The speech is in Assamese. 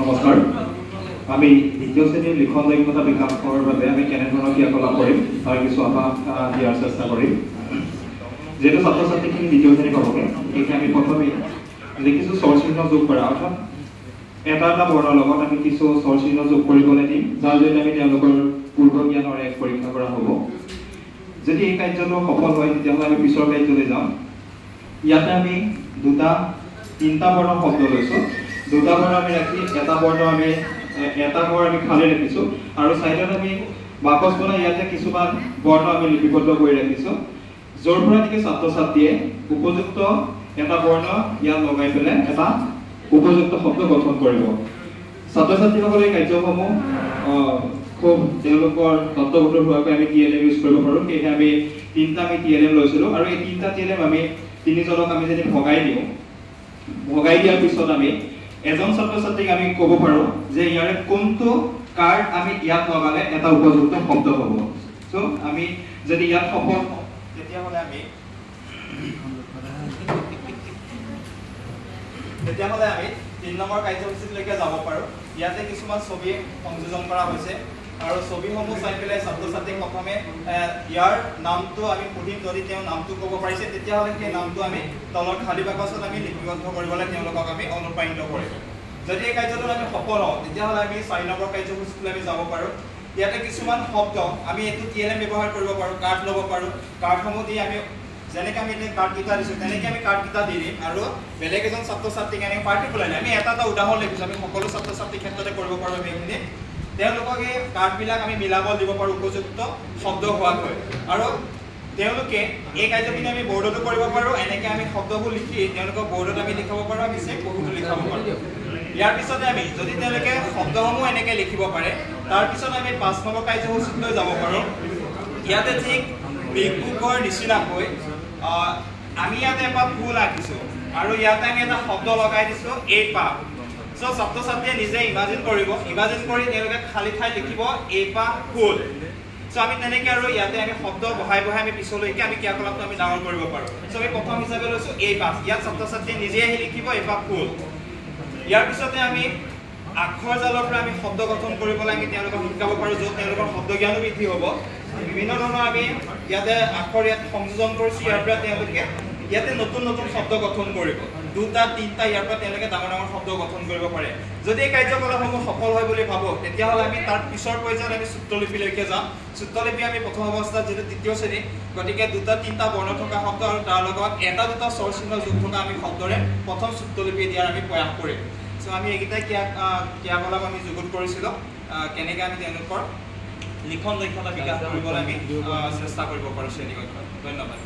নমস্কাৰ আমি দ্বিতীয় শ্ৰেণীৰ লিখন দক্ষতা বিকাশৰ বাবে আমি কেনেধৰণৰ ক্ৰিয়াকলাপ কৰিম তাৰ কিছু আভাস দিয়াৰ চেষ্টা কৰিম যেহেতু ছাত্ৰ ছাত্ৰীখিনি দ্বিতীয় শ্ৰেণী পাবগে গতিকে আমি প্ৰথমে কিছু স্বৰ চিহ্ন যোগ কৰা অৰ্থাৎ এটা বৰ্ণৰ লগত আমি কিছু স্বৰ চিহ্ন যোগ কৰিবলৈ দিম যাৰ জৰিয়তে আমি তেওঁলোকৰ পূৰ্ব জ্ঞানৰ এক পৰীক্ষা কৰা হ'ব যদি এই কাৰ্যটো সফল হয় তেতিয়াহ'লে আমি পিছৰ কাৰ্যলৈ যাম ইয়াতে আমি তিনিটা বৰ্ণ শব্দ লৈছোঁ দুটা বৰ্ণ আমি ৰাখি এটা বৰ্ণ আমি এটা ঘৰ আমি খালি ৰাখিছোঁ আৰু চাইডত আমি বাকচ বনাই ইয়াতে কিছুমান বৰ্ণ আমি লিপিবদ্ধ কৰি ৰাখিছোঁ য'ৰ পৰা নেকি ছাত্ৰ ছাত্ৰীয়ে উপযুক্ত এটা বৰ্ণ ইয়াত লগাই পেলাই এটা উপযুক্ত শব্দ গঠন কৰিব ছাত্ৰ ছাত্ৰীসকলে এই কাৰ্যসমূহ খুব তেওঁলোকৰ তত্ত্বগত হোৱাকৈ আমি TLM ইউজ কৰিব পাৰোঁ সেয়েহে আমি তিনিটা আমি TLM লৈছিলোঁ আৰু এই তিনিটা TLM আমি তিনিজনক আমি যদি ভগাই দিয়াৰ পিছত আমি এজন ছাত্ৰ ছাত্ৰীক আমি ক'ব পাৰোঁ যে ইয়াৰে কোনটো কাৰ্ড আমি ইয়াত লগালে এটা উপযুক্ত শব্দ হ'ব সো আমি যদি ইয়াত সফল হওঁ তেতিয়াহ'লে আমি তিন নম্বৰ কাৰ্যসূচীলৈকে যাব পাৰোঁ ইয়াতে কিছুমান ছবি সংযোজন কৰা হৈছে আৰু ছবিসমূহ চাই পেলাই ছাত্ৰ ছাত্ৰীক প্ৰথমে ইয়াৰ নামটো আমি পঢ়িম যদি তেওঁ নামটো ক'ব পাৰিছে তেতিয়াহ'লে সেই নামটো আমি তলৰ খালী বাকচত আমি লিপিবদ্ধ কৰিবলৈ তেওঁলোকক আমি অনুপ্ৰাণিত কৰিম যদি এই কাৰ্যটোত আমি সফল হওঁ তেতিয়াহ'লে আমি 4 নম্বৰ কাৰ্যসূচীলৈ আমি যাব পাৰোঁ ইয়াতে কিছুমান শব্দ আমি এইটো TLM ব্যৱহাৰ কৰিব পাৰোঁ কাৰ্ড ল'ব পাৰোঁ কাৰ্ডসমূহ দি আমি যেনেকৈ আমি এতিয়া কাৰ্ডকেইটা দিছোঁ তেনেকৈ আমি কাৰ্ডকেইটা দি দিম আৰু বেলেগ এজন ছাত্ৰ ছাত্ৰীক আমি পাৰ্টিকুলাৰলি আমি এটা উদাহৰণ লিখিছোঁ আমি সকলো ছাত্ৰ ছাত্ৰীৰ ক্ষেত্ৰতে কৰিব পাৰোঁ সেইখিনি তেওঁলোকক এই কাৰ্ডবিলাক আমি মিলাব দিব পাৰোঁ উপযুক্ত শব্দ হোৱাকৈ আৰু তেওঁলোকে এই কাৰ্যখিনি আমি বৰ্ডতো কৰিব পাৰোঁ এনেকৈ আমি শব্দবোৰ লিখি তেওঁলোকক বৰ্ডত আমি লিখাব পাৰোঁ আমি চেক বহুতো লিখাব পাৰোঁ ইয়াৰ পিছতে আমি যদি তেওঁলোকে শব্দসমূহ এনেকৈ লিখিব পাৰে তাৰপিছত আমি 5 নম্বৰ কাৰ্যসূচীলৈ যাব পাৰোঁ ইয়াতে ঠিক বিগ বুকৰ নিচিনাকৈ আমি ইয়াতে এটা ফুল আঁকিছোঁ আৰু ইয়াতে আমি এটা শব্দ লগাই দিছোঁ এই পাহ সো ছাত্ৰ ছাত্ৰীয়ে নিজে ইমাজিন কৰি তেওঁলোকে খালী ঠাই লিখিব এই পাহ ফুল সো আমি তেনেকৈ আৰু ইয়াতে আমি শব্দ বহাই আমি পিছলৈকে আমি ক্ৰিয়াকলাপটো আমি ডাঙৰ কৰিব পাৰোঁ সো আমি প্ৰথম হিচাপে লৈছোঁ এই পাহ ইয়াত ছাত্ৰ ছাত্ৰীয়ে নিজে আহি লিখিব এই পাহ ফুল ইয়াৰ পিছতে আমি আখৰ জালৰ পৰা আমি শব্দ গঠন কৰিবলৈ আমি তেওঁলোকক শিকাব পাৰোঁ য'ত তেওঁলোকৰ শব্দ জ্ঞানো বৃদ্ধি হ'ব বিভিন্ন ধৰণৰ আমি ইয়াতে আখৰ ইয়াত সংযোজন কৰিছোঁ ইয়াৰ পৰা তেওঁলোকে ইয়াতে নতুন শব্দ গঠন কৰিব দুটা তিনিটা ইয়াৰ পৰা তেওঁলোকে ডাঙৰ শব্দ গঠন কৰিব পাৰে যদি এই কাৰ্যকলাপসমূহ সফল হয় বুলি ভাবোঁ তেতিয়াহ'লে আমি তাৰ পিছৰ পৰ্যায়ত আমি সূত্ৰলিপিলৈকে যাম সূত্ৰলিপি আমি প্ৰথম অৱস্থাত যিটো তৃতীয় শ্ৰেণী গতিকে দুটা তিনিটা বৰ্ণ থকা শব্দ আৰু তাৰ লগত এটা দুটা স্বৰ চিহ্ন যোগ থকা আমি শব্দৰে প্ৰথম সূত্ৰলিপি দিয়াৰ আমি প্ৰয়াস কৰিম সো আমি এইকেইটা ক্ৰিয়াকলাপ আমি যুগুত কৰিছিলোঁ কেনেকৈ আমি তেওঁলোকৰ লিখন দক্ষতা বিকাশ কৰিবলৈ আমি চেষ্টা কৰিব পাৰোঁ শ্ৰেণীকক্ষত ধন্যবাদ